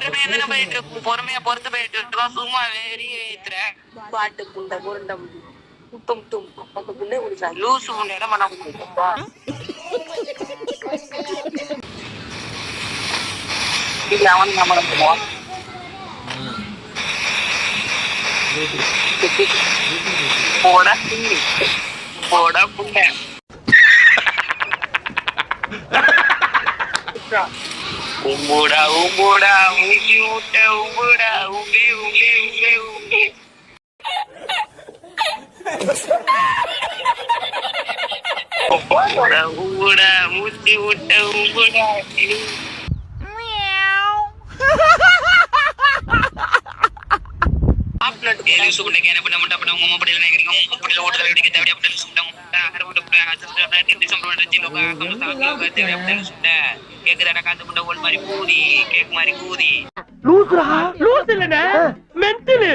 பொறுமையா தானே போயிட்டு இருக்கும், பொறுமையா பொறுத்து போயிட்டு இருக்கோம். சும்மா வெறி ஏத்துற பாட்டு புண்டை உருண்டம் தும் தும் அந்த புண்டை குடிச்சா லூசு புண்டை இடம் பண்ண முடியுப்பா. அவன் நம்ம போட போட புண்டை உம்புடா உம்புடா ஊசி ஊட்ட உம்புடா உம்பே உம்பே உம்பே உம்பே. உம்புடா உம்புடா ஊசி ஊட்ட உம்புடா. லூசுரா லூசு இல்ல மென்டலு